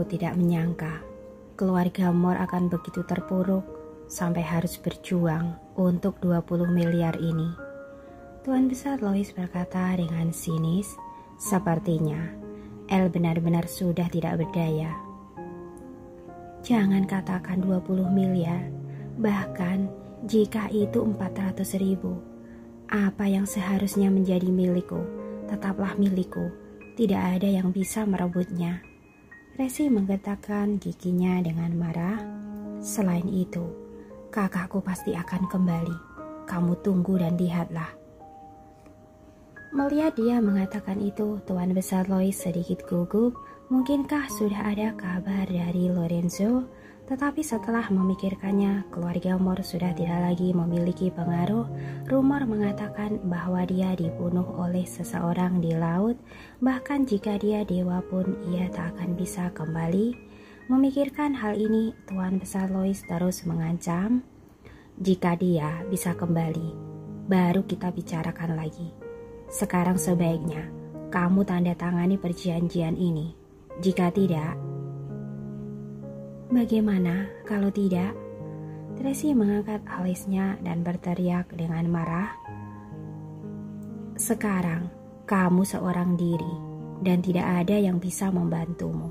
Aku tidak menyangka keluarga Moore akan begitu terpuruk sampai harus berjuang untuk 20 miliar ini. Tuan Besar Lois berkata dengan sinis, sepertinya Elle benar-benar sudah tidak berdaya. Jangan katakan 20 miliar, bahkan jika itu 400.000, apa yang seharusnya menjadi milikku, tetaplah milikku. Tidak ada yang bisa merebutnya. Tracy menggetakkan giginya dengan marah. Selain itu, kakakku pasti akan kembali. Kamu tunggu dan lihatlah. Melihat dia mengatakan itu, Tuan Besar Lois sedikit gugup. Mungkinkah sudah ada kabar dari Lorenzo? Tetapi setelah memikirkannya, keluarga Moore sudah tidak lagi memiliki pengaruh. Rumor mengatakan bahwa dia dibunuh oleh seseorang di laut. Bahkan jika dia dewa pun ia tak akan bisa kembali. Memikirkan hal ini, Tuan Besar Lois terus mengancam, jika dia bisa kembali, baru kita bicarakan lagi. Sekarang sebaiknya kamu tanda tangani perjanjian ini. Jika tidak, bagaimana kalau tidak? Tracy mengangkat alisnya dan berteriak dengan marah. Sekarang kamu seorang diri dan tidak ada yang bisa membantumu.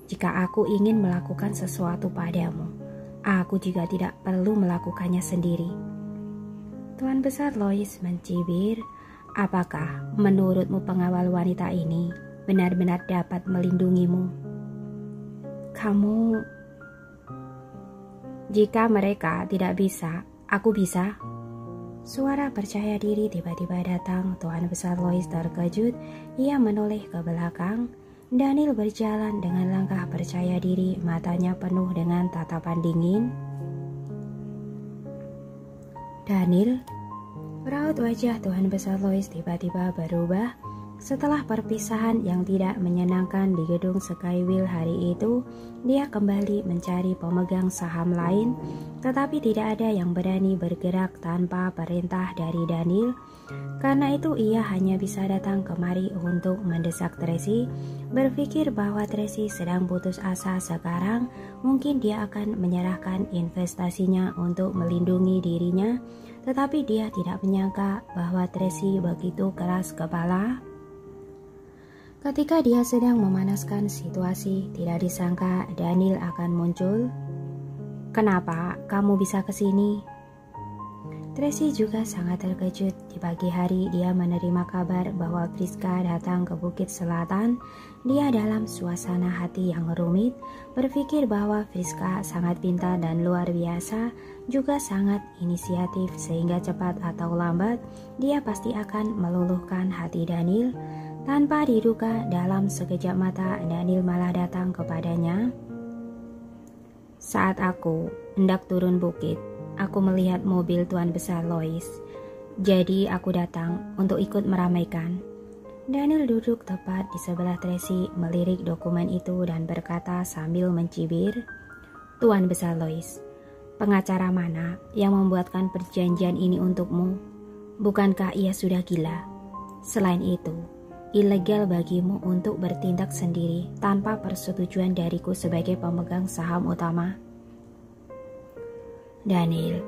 Jika aku ingin melakukan sesuatu padamu, aku juga tidak perlu melakukannya sendiri. Tuan Besar Lois mencibir. Apakah menurutmu pengawal wanita ini benar-benar dapat melindungimu? Jika mereka tidak bisa, aku bisa. Suara percaya diri tiba-tiba datang. Tuan Besar Lois terkejut. Ia menoleh ke belakang. Daniel berjalan dengan langkah percaya diri, matanya penuh dengan tatapan dingin. Daniel? Raut wajah Tuan Besar Lois tiba-tiba berubah. Setelah perpisahan yang tidak menyenangkan di gedung Skywheel hari itu, dia kembali mencari pemegang saham lain, tetapi tidak ada yang berani bergerak tanpa perintah dari Daniel. Karena itu ia hanya bisa datang kemari untuk mendesak Tracy, berpikir bahwa Tracy sedang putus asa sekarang, mungkin dia akan menyerahkan investasinya untuk melindungi dirinya. Tetapi dia tidak menyangka bahwa Tracy begitu keras kepala. Ketika dia sedang memanaskan situasi, tidak disangka Daniel akan muncul. Kenapa kamu bisa ke sini? Tracy juga sangat terkejut. Di pagi hari dia menerima kabar bahwa Friska datang ke Bukit Selatan. Dia dalam suasana hati yang rumit, berpikir bahwa Friska sangat pintar dan luar biasa, juga sangat inisiatif sehingga cepat atau lambat dia pasti akan meluluhkan hati Daniel. Tanpa diduga, dalam sekejap mata Daniel malah datang kepadanya. Saat aku hendak turun bukit, aku melihat mobil Tuan Besar Lois. Jadi aku datang untuk ikut meramaikan. Daniel duduk tepat di sebelah Tracy, melirik dokumen itu dan berkata sambil mencibir, Tuan Besar Lois, pengacara mana yang membuatkan perjanjian ini untukmu? Bukankah ia sudah gila? Selain itu, ilegal bagimu untuk bertindak sendiri tanpa persetujuan dariku sebagai pemegang saham utama. Daniel,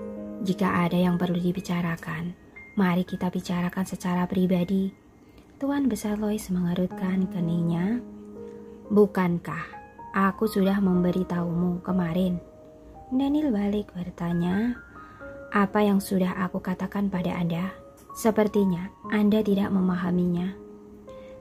jika ada yang perlu dibicarakan, mari kita bicarakan secara pribadi. Tuan Besar Lois mengerutkan keningnya. Bukankah aku sudah memberitahumu kemarin? Daniel balik bertanya. Apa yang sudah aku katakan pada Anda? Sepertinya Anda tidak memahaminya.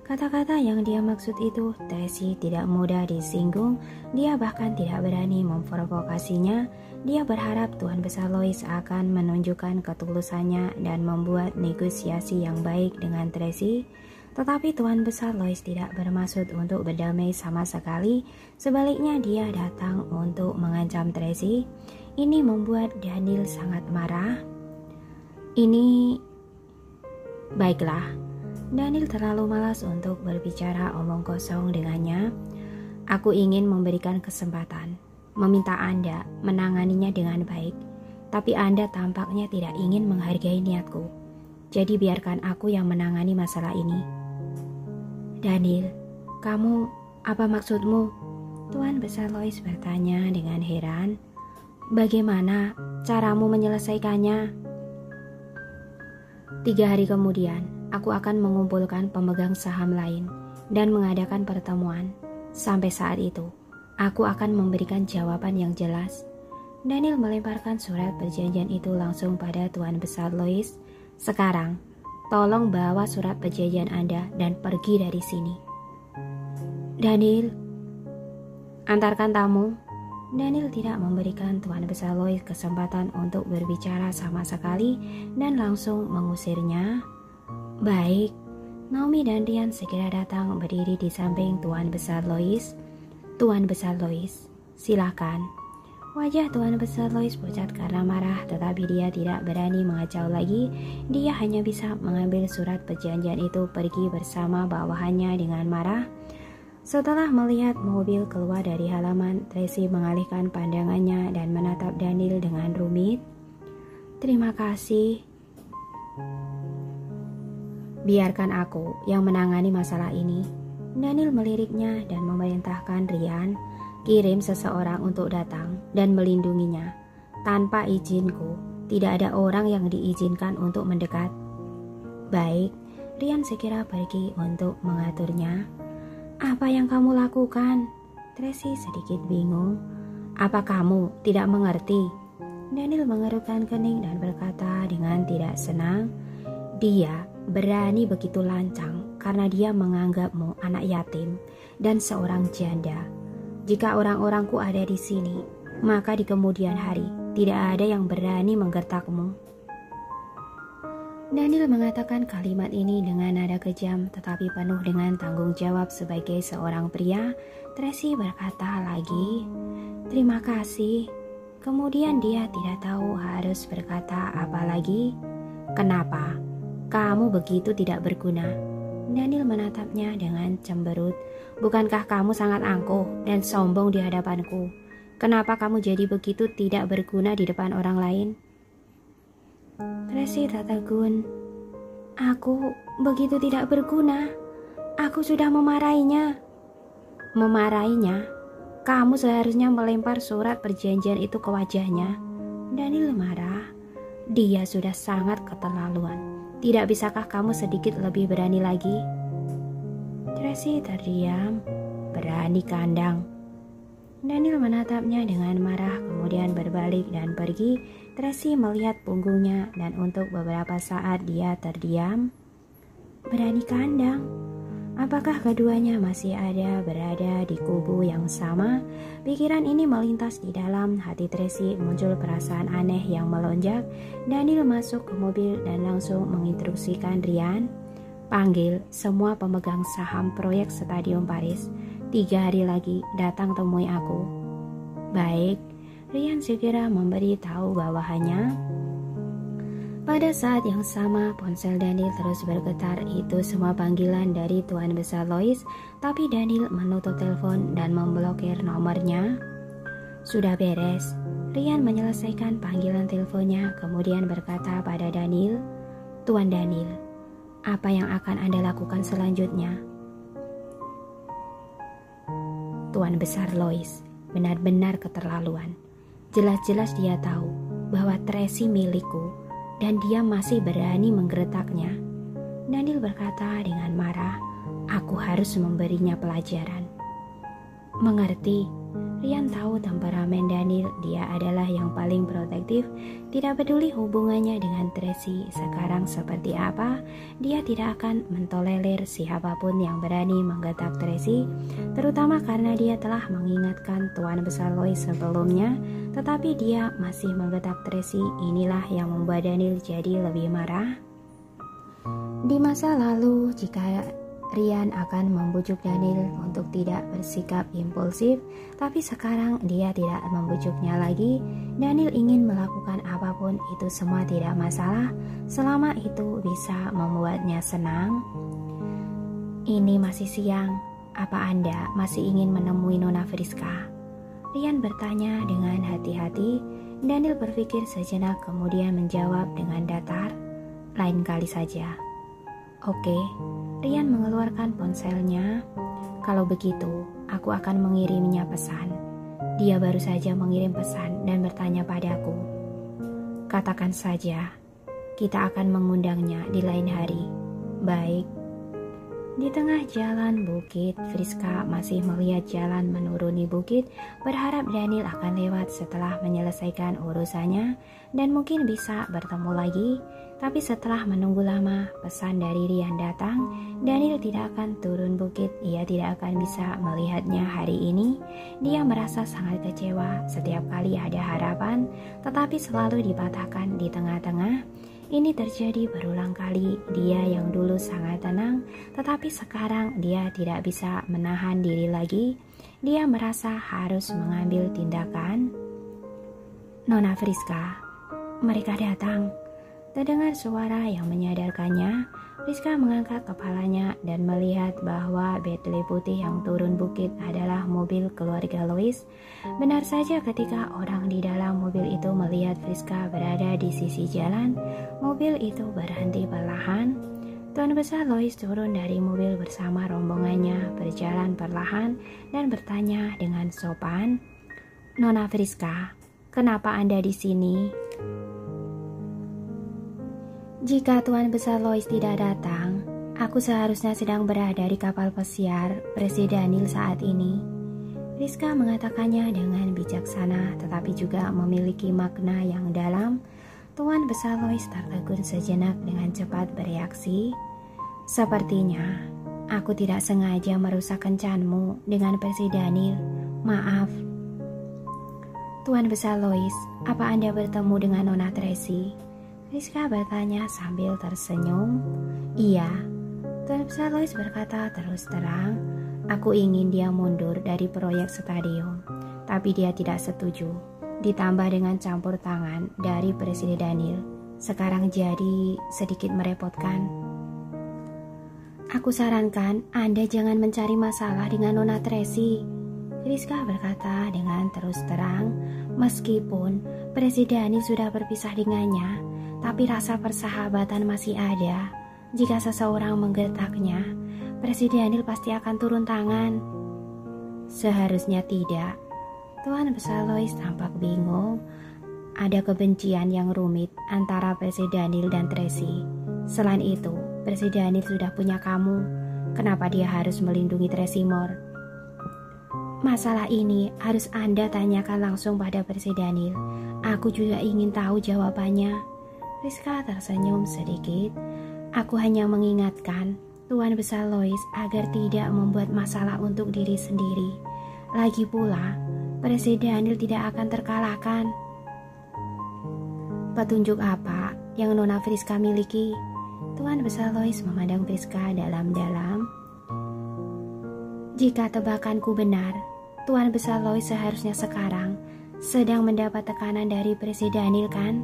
Kata-kata yang dia maksud itu, Tracy tidak mudah disinggung. Dia bahkan tidak berani memprovokasinya. Dia berharap Tuan Besar Lois akan menunjukkan ketulusannya dan membuat negosiasi yang baik dengan Tracy. Tetapi Tuan Besar Lois tidak bermaksud untuk berdamai sama sekali. Sebaliknya dia datang untuk mengancam Tracy. Ini membuat Daniel sangat marah. Baiklah. Daniel terlalu malas untuk berbicara omong kosong dengannya. Aku ingin memberikan kesempatan, meminta Anda menanganinya dengan baik. Tapi Anda tampaknya tidak ingin menghargai niatku. Jadi biarkan aku yang menangani masalah ini. Daniel, kamu, apa maksudmu? Tuan Besar Lois bertanya dengan heran. Bagaimana caramu menyelesaikannya? 3 hari kemudian, aku akan mengumpulkan pemegang saham lain dan mengadakan pertemuan. Sampai saat itu, aku akan memberikan jawaban yang jelas. Daniel melemparkan surat perjanjian itu langsung pada Tuan Besar Lois. Sekarang, tolong bawa surat perjanjian Anda dan pergi dari sini. Daniel, antarkan tamu. Daniel tidak memberikan Tuan Besar Lois kesempatan untuk berbicara sama sekali dan langsung mengusirnya. Baik, Naomi dan Ryan segera datang berdiri di samping Tuan Besar Lois. Tuan Besar Lois, silakan. Wajah Tuan Besar Lois pucat karena marah, tetapi dia tidak berani mengacau lagi. Dia hanya bisa mengambil surat perjanjian itu pergi bersama bawahannya dengan marah. Setelah melihat mobil keluar dari halaman, Tracy mengalihkan pandangannya dan menatap Daniel dengan rumit. Terima kasih. Biarkan aku yang menangani masalah ini. Daniel meliriknya dan memerintahkan Ryan, kirim seseorang untuk datang dan melindunginya. Tanpa izinku, tidak ada orang yang diizinkan untuk mendekat. Baik, Ryan segera pergi untuk mengaturnya. Apa yang kamu lakukan? Tracy sedikit bingung. Apa kamu tidak mengerti? Daniel mengerutkan kening dan berkata dengan tidak senang. Dia berani begitu lancang karena dia menganggapmu anak yatim dan seorang janda. Jika orang-orangku ada di sini, maka di kemudian hari tidak ada yang berani menggertakmu. Daniel mengatakan kalimat ini dengan nada kejam tetapi penuh dengan tanggung jawab sebagai seorang pria. Tracy berkata lagi, terima kasih. Kemudian dia tidak tahu harus berkata apa lagi. Kenapa? Kamu begitu tidak berguna. Daniel menatapnya dengan cemberut. Bukankah kamu sangat angkuh dan sombong di hadapanku? Kenapa kamu jadi begitu tidak berguna di depan orang lain? Tracy tertegun. Aku begitu tidak berguna. Aku sudah memarahinya. Memarahinya? Kamu seharusnya melempar surat perjanjian itu ke wajahnya. Daniel marah. Dia sudah sangat keterlaluan. Tidak bisakah kamu sedikit lebih berani lagi? Tracy terdiam. Berani kandang. Daniel menatapnya dengan marah, kemudian berbalik dan pergi. Tracy melihat punggungnya dan untuk beberapa saat dia terdiam. Berani kandang? Apakah keduanya masih berada di kubu yang sama? Pikiran ini melintas di dalam hati Tracy. Muncul perasaan aneh yang melonjak. Daniel masuk ke mobil dan langsung menginstruksikan Ryan. Panggil semua pemegang saham proyek Stadium Paris. 3 hari lagi datang temui aku. Baik, Ryan segera memberi tahu bawahannya. Pada saat yang sama, ponsel Daniel terus bergetar. Itu semua panggilan dari Tuan Besar Lois, tapi Daniel menutup telepon dan memblokir nomornya. Sudah beres. Ryan menyelesaikan panggilan teleponnya, kemudian berkata pada Daniel, Tuan Daniel, apa yang akan Anda lakukan selanjutnya? Tuan Besar Lois benar-benar keterlaluan. Jelas-jelas dia tahu bahwa Tracy milikku dan dia masih berani menggeretaknya. Daniel berkata dengan marah, aku harus memberinya pelajaran. Mengerti? Ryan tahu temperamen Daniel, dia adalah yang paling protektif. Tidak peduli hubungannya dengan Tracy sekarang seperti apa, dia tidak akan mentolerir siapapun yang berani menggetak Tracy, terutama karena dia telah mengingatkan Tuan Besar Lois sebelumnya, tetapi dia masih menggetak Tracy. Inilah yang membuat Daniel jadi lebih marah. Di masa lalu, jika Ryan akan membujuk Daniel untuk tidak bersikap impulsif, tapi sekarang dia tidak membujuknya lagi. Daniel ingin melakukan apapun, itu semua tidak masalah, selama itu bisa membuatnya senang. Ini masih siang, apa Anda masih ingin menemui Nona Friska? Ryan bertanya dengan hati-hati. Daniel berpikir sejenak kemudian menjawab dengan datar, lain kali saja. Oke. Ryan mengeluarkan ponselnya. Kalau begitu, aku akan mengirimnya pesan. Dia baru saja mengirim pesan dan bertanya padaku. Katakan saja, kita akan mengundangnya di lain hari. Baik. Di tengah jalan bukit, Friska masih melihat jalan menuruni bukit, berharap Daniel akan lewat setelah menyelesaikan urusannya dan mungkin bisa bertemu lagi. Tapi setelah menunggu lama, pesan dari Rian datang. Daniel tidak akan turun bukit, ia tidak akan bisa melihatnya hari ini. Dia merasa sangat kecewa setiap kali ada harapan, tetapi selalu dipatahkan di tengah-tengah. Ini terjadi berulang kali. Dia yang dulu sangat tenang, tetapi sekarang dia tidak bisa menahan diri lagi. Dia merasa harus mengambil tindakan. Nona Friska, mereka datang. Terdengar suara yang menyadarkannya. Friska mengangkat kepalanya dan melihat bahwa Bentley putih yang turun bukit adalah mobil keluarga Lois. Benar saja ketika orang di dalam mobil itu melihat Friska berada di sisi jalan, mobil itu berhenti perlahan. Tuan besar Lois turun dari mobil bersama rombongannya, berjalan perlahan dan bertanya dengan sopan, Nona Friska, kenapa Anda di sini? Jika Tuan besar Lois tidak datang, aku seharusnya sedang berada di kapal pesiar Presiden Daniel saat ini. Friska mengatakannya dengan bijaksana tetapi juga memiliki makna yang dalam. Tuan besar Lois tertegun sejenak dengan cepat bereaksi. Sepertinya aku tidak sengaja merusak kencanmu dengan Presiden Daniel. Maaf. Tuan besar Lois, apa Anda bertemu dengan Nona Tracy? Friska bertanya sambil tersenyum. Iya. Tuan besar Lois berkata terus terang, aku ingin dia mundur dari proyek stadion, tapi dia tidak setuju. Ditambah dengan campur tangan dari Presiden Daniel, sekarang jadi sedikit merepotkan. Aku sarankan Anda jangan mencari masalah dengan Nona Tracy. Friska berkata dengan terus terang, meskipun Presiden Daniel sudah berpisah dengannya, tapi rasa persahabatan masih ada. Jika seseorang menggertaknya, Presiden Daniel pasti akan turun tangan. Seharusnya tidak. Tuan besar Lois tampak bingung. Ada kebencian yang rumit antara Presiden Daniel dan Tracy. Selain itu, Presiden Daniel sudah punya kamu. Kenapa dia harus melindungi Tracy Moore? Masalah ini harus Anda tanyakan langsung pada Presiden Daniel. Aku juga ingin tahu jawabannya. Friska tersenyum sedikit. Aku hanya mengingatkan Tuan besar Lois agar tidak membuat masalah untuk diri sendiri. Lagi pula, Presiden Daniel tidak akan terkalahkan. Petunjuk apa yang Nona Friska miliki? Tuan besar Lois memandang Friska dalam-dalam. Jika tebakanku benar, Tuan besar Lois seharusnya sekarang sedang mendapat tekanan dari Presiden Daniel, kan?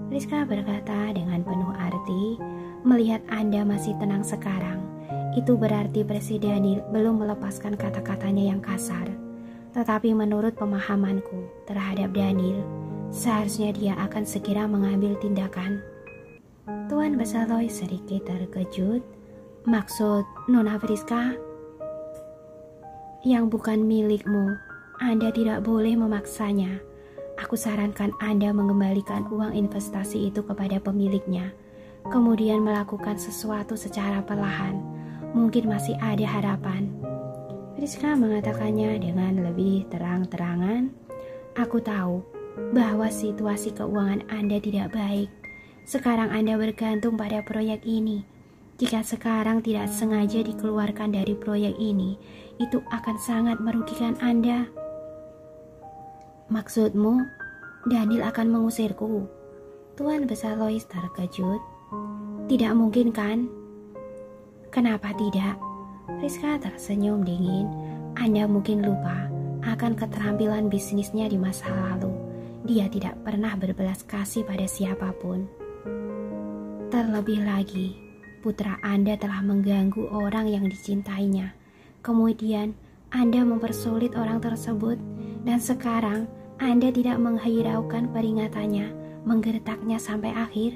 Friska berkata dengan penuh arti, melihat Anda masih tenang sekarang, itu berarti Presiden Daniel belum melepaskan kata-katanya yang kasar. Tetapi menurut pemahamanku terhadap Daniel, seharusnya dia akan segera mengambil tindakan. Tuan besar Lois sedikit terkejut. Maksud Nona Friska? Yang bukan milikmu, Anda tidak boleh memaksanya. Aku sarankan Anda mengembalikan uang investasi itu kepada pemiliknya, kemudian melakukan sesuatu secara perlahan. Mungkin masih ada harapan. Friska mengatakannya dengan lebih terang-terangan. Aku tahu bahwa situasi keuangan Anda tidak baik. Sekarang Anda bergantung pada proyek ini. Jika sekarang tidak sengaja dikeluarkan dari proyek ini, itu akan sangat merugikan Anda. Maksudmu, Daniel akan mengusirku? Tuan besar Lois terkejut. Tidak mungkin, kan? Kenapa tidak? Friska tersenyum dingin. Anda mungkin lupa akan keterampilan bisnisnya di masa lalu. Dia tidak pernah berbelas kasih pada siapapun. Terlebih lagi, putra Anda telah mengganggu orang yang dicintainya. Kemudian, Anda mempersulit orang tersebut, dan sekarang Anda tidak menghiraukan peringatannya, menggertaknya sampai akhir.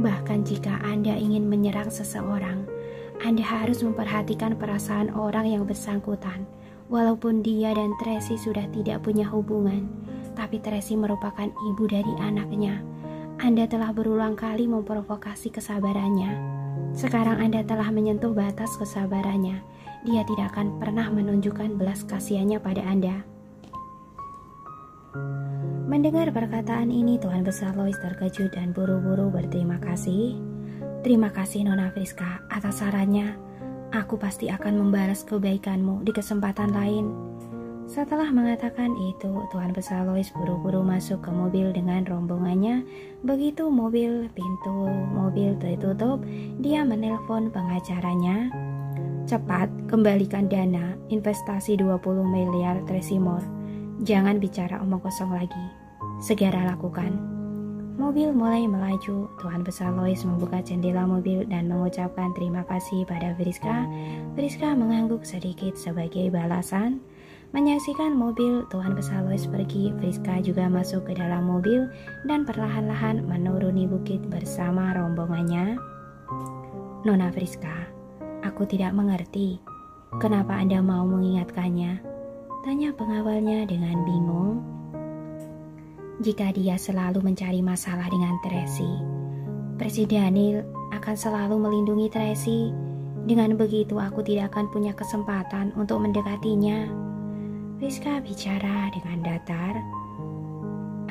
Bahkan jika Anda ingin menyerang seseorang, Anda harus memperhatikan perasaan orang yang bersangkutan. Walaupun dia dan Tracy sudah tidak punya hubungan, tapi Tracy merupakan ibu dari anaknya. Anda telah berulang kali memprovokasi kesabarannya. Sekarang Anda telah menyentuh batas kesabarannya. Dia tidak akan pernah menunjukkan belas kasihannya pada Anda. Mendengar perkataan ini, Tuan Besar Lois terkejut dan buru-buru berterima kasih. Terima kasih Nona Friska atas sarannya. Aku pasti akan membalas kebaikanmu di kesempatan lain. Setelah mengatakan itu, Tuan Besar Lois buru-buru masuk ke mobil dengan rombongannya. Begitu pintu mobil tertutup, dia menelpon pengacaranya. Cepat kembalikan dana investasi 20 miliar Tracy Moore. Jangan bicara omong kosong lagi. Segera lakukan. Mobil mulai melaju. Tuan Besar Lois membuka jendela mobil dan mengucapkan terima kasih pada Friska. Friska mengangguk sedikit sebagai balasan. Menyaksikan mobil Tuan Besar Lois pergi, Friska juga masuk ke dalam mobil dan perlahan-lahan menuruni bukit bersama rombongannya. Nona Friska, aku tidak mengerti. Kenapa Anda mau mengingatkannya? Tanya pengawalnya dengan bingung. Jika dia selalu mencari masalah dengan Tracy, Presiden Daniel akan selalu melindungi Tracy. Dengan begitu aku tidak akan punya kesempatan untuk mendekatinya. Friska bicara dengan datar.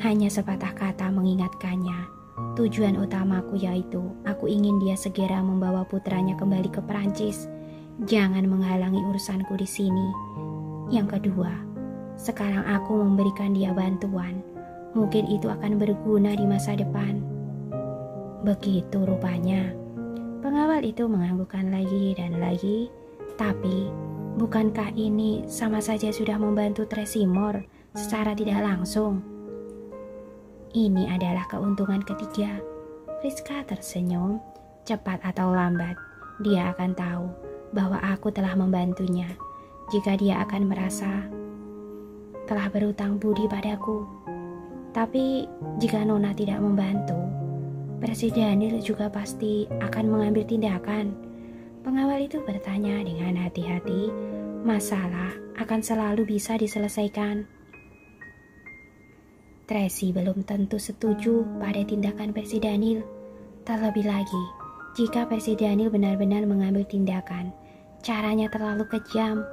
Hanya sepatah kata mengingatkannya. Tujuan utamaku yaitu aku ingin dia segera membawa putranya kembali ke Perancis. Jangan menghalangi urusanku di sini. Yang kedua, sekarang aku memberikan dia bantuan. Mungkin itu akan berguna di masa depan. Begitu rupanya. Pengawal itu menganggukkan lagi dan lagi. Tapi, bukankah ini sama saja sudah membantu Tracy Moore secara tidak langsung? Ini adalah keuntungan ketiga. Friska tersenyum. Cepat atau lambat, dia akan tahu bahwa aku telah membantunya. Jika dia akan merasa telah berutang budi padaku. Tapi jika Nona tidak membantu, Presiden Daniel juga pasti akan mengambil tindakan. Pengawal itu bertanya dengan hati-hati. Masalah akan selalu bisa diselesaikan. Tracy belum tentu setuju pada tindakan Presiden Daniel. Terlebih lagi, jika Presiden Daniel benar-benar mengambil tindakan, caranya terlalu kejam.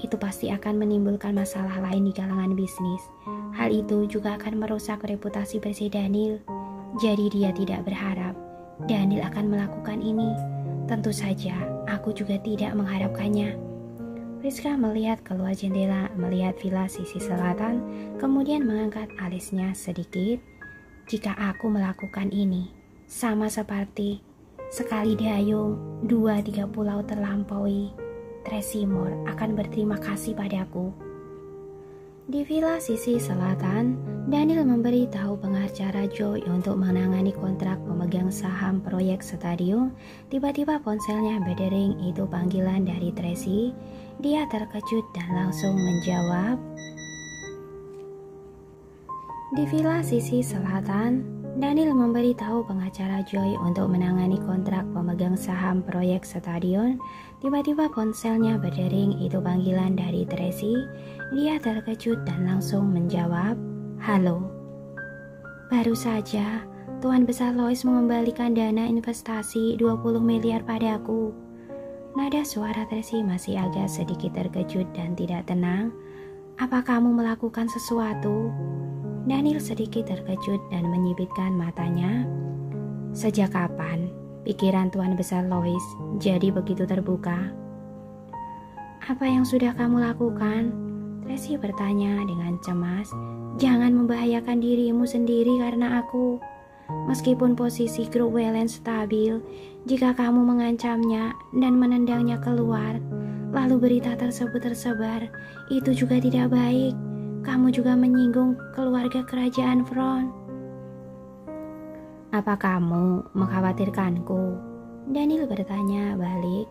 Itu pasti akan menimbulkan masalah lain di kalangan bisnis. Hal itu juga akan merusak reputasi Presiden Daniel. Jadi dia tidak berharap Daniel akan melakukan ini. Tentu saja aku juga tidak mengharapkannya. Friska melihat keluar jendela, melihat villa sisi selatan, kemudian mengangkat alisnya sedikit. Jika aku melakukan ini, sama seperti sekali dayung, 2-3 pulau terlampaui, Tracy Moore akan berterima kasih padaku. Di villa sisi selatan, Daniel memberitahu pengacara Joy untuk menangani kontrak pemegang saham proyek stadion. Tiba-tiba ponselnya berdering. Itu panggilan dari Tracy. Dia terkejut dan langsung menjawab. Di villa sisi selatan, Daniel memberitahu pengacara Joy untuk menangani kontrak pemegang saham proyek stadion. Tiba-tiba ponselnya berdering. Itu panggilan dari Tracy. Dia terkejut dan langsung menjawab, "Halo." Baru saja Tuan Besar Lois mengembalikan dana investasi 20 miliar padaku. Nada suara Tracy masih agak sedikit terkejut dan tidak tenang. Apa kamu melakukan sesuatu? Daniel sedikit terkejut dan menyipitkan matanya. Sejak kapan pikiran Tuan Besar Lois jadi begitu terbuka? Apa yang sudah kamu lakukan? Tracy bertanya dengan cemas. Jangan membahayakan dirimu sendiri karena aku. Meskipun posisi grup Wellen stabil, jika kamu mengancamnya dan menendangnya keluar, lalu berita tersebut tersebar, itu juga tidak baik. Kamu juga menyinggung keluarga kerajaan Front. Apa kamu mengkhawatirkanku? Daniel bertanya balik.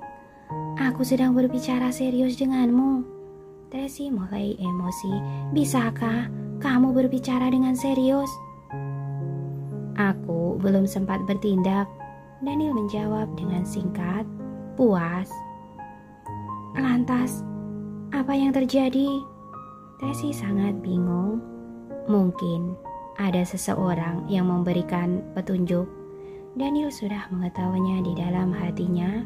Aku sedang berbicara serius denganmu. Tracy mulai emosi. Bisakah kamu berbicara dengan serius? Aku belum sempat bertindak. Daniel menjawab dengan singkat. Puas? Lantas, apa yang terjadi? Tracy sangat bingung. Mungkin ada seseorang yang memberikan petunjuk. Daniel sudah mengetahuinya di dalam hatinya.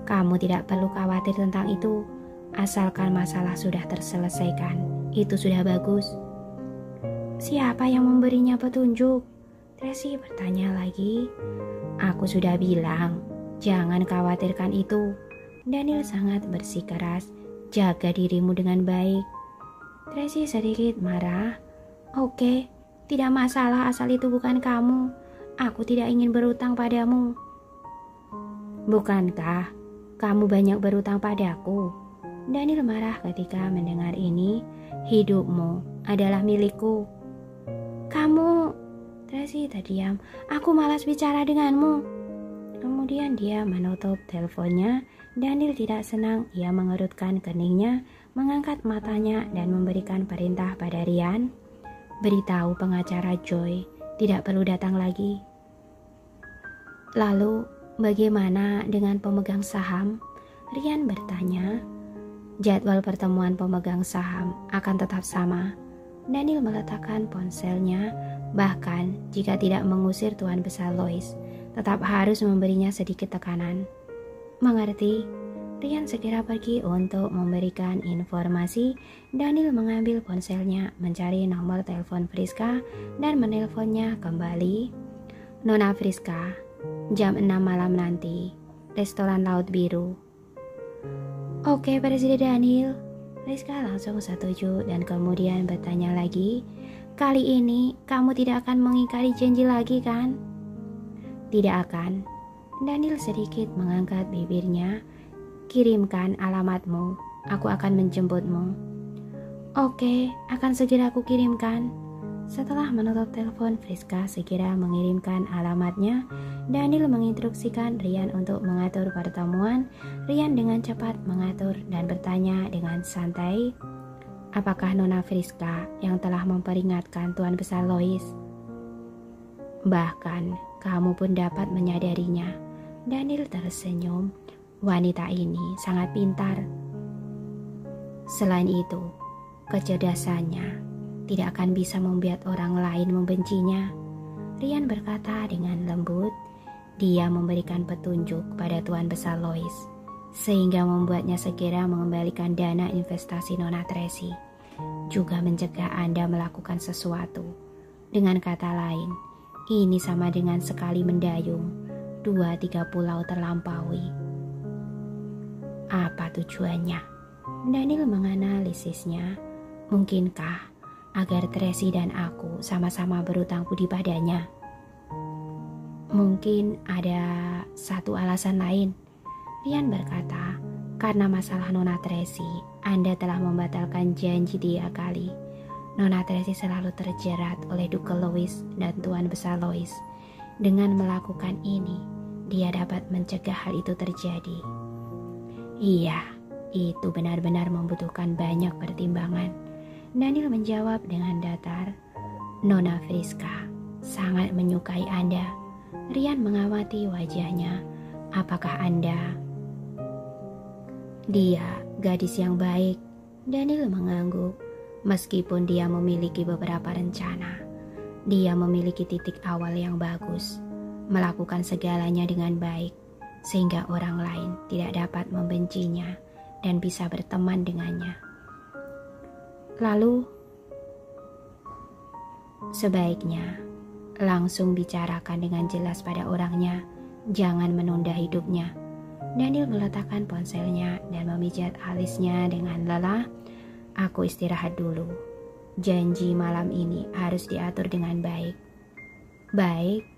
Kamu tidak perlu khawatir tentang itu. Asalkan masalah sudah terselesaikan, itu sudah bagus. Siapa yang memberinya petunjuk? Tracy bertanya lagi. Aku sudah bilang, jangan khawatirkan itu. Daniel sangat bersikeras, jaga dirimu dengan baik. Tracy sedikit marah. Oke, tidak masalah asal itu bukan kamu. Aku tidak ingin berutang padamu. Bukankah kamu banyak berutang padaku? Daniel marah ketika mendengar ini. Hidupmu adalah milikku. Kamu... Tracy terdiam. Aku malas bicara denganmu. Kemudian dia menutup teleponnya. Daniel tidak senang. Ia mengerutkan keningnya, mengangkat matanya dan memberikan perintah pada Ryan. Beritahu pengacara Joy tidak perlu datang lagi. Lalu bagaimana dengan pemegang saham? Ryan bertanya. Jadwal pertemuan pemegang saham akan tetap sama. Daniel meletakkan ponselnya. Bahkan jika tidak mengusir Tuan Besar Lois, tetap harus memberinya sedikit tekanan. Mengerti? Ryan segera pergi untuk memberikan informasi. Daniel mengambil ponselnya, mencari nomor telepon Friska dan menelponnya kembali. Nona Friska, jam 6 malam nanti, restoran Laut Biru. Oke, Presiden Daniel. Friska langsung setuju dan kemudian bertanya lagi. Kali ini kamu tidak akan mengingkari janji lagi kan? Tidak akan. Daniel sedikit mengangkat bibirnya. Kirimkan alamatmu, aku akan menjemputmu. Oke, akan segera aku kirimkan. Setelah menutup telepon, Friska segera mengirimkan alamatnya. Daniel menginstruksikan Ryan untuk mengatur pertemuan. Ryan dengan cepat mengatur dan bertanya dengan santai. Apakah Nona Friska yang telah memperingatkan Tuan Besar Lois? Bahkan kamu pun dapat menyadarinya. Daniel tersenyum. Wanita ini sangat pintar. Selain itu, kecerdasannya tidak akan bisa membuat orang lain membencinya. Ryan berkata dengan lembut. Dia memberikan petunjuk pada Tuan Besar Lois, sehingga membuatnya segera mengembalikan dana investasi Nona Tracy, juga mencegah Anda melakukan sesuatu. Dengan kata lain, ini sama dengan sekali mendayung, 2-3 pulau terlampaui. Apa tujuannya? Daniel menganalisisnya. Mungkinkah agar Tracy dan aku sama-sama berutang budi padanya? Mungkin ada satu alasan lain. Ryan berkata, karena masalah Nona Tracy, Anda telah membatalkan janji 3 kali. Nona Tracy selalu terjerat oleh Duke Louis dan Tuan Besar Lois. Dengan melakukan ini, dia dapat mencegah hal itu terjadi. Iya, itu benar-benar membutuhkan banyak pertimbangan. Daniel menjawab dengan datar. Nona Friska sangat menyukai Anda. Ryan mengamati wajahnya. Apakah Anda? Dia gadis yang baik. Daniel mengangguk. Meskipun dia memiliki beberapa rencana, dia memiliki titik awal yang bagus, melakukan segalanya dengan baik, sehingga orang lain tidak dapat membencinya dan bisa berteman dengannya. Lalu, sebaiknya langsung bicarakan dengan jelas pada orangnya, jangan menunda hidupnya. Daniel meletakkan ponselnya dan memijat alisnya dengan lelah. Aku istirahat dulu. Janji malam ini harus diatur dengan baik. Baik,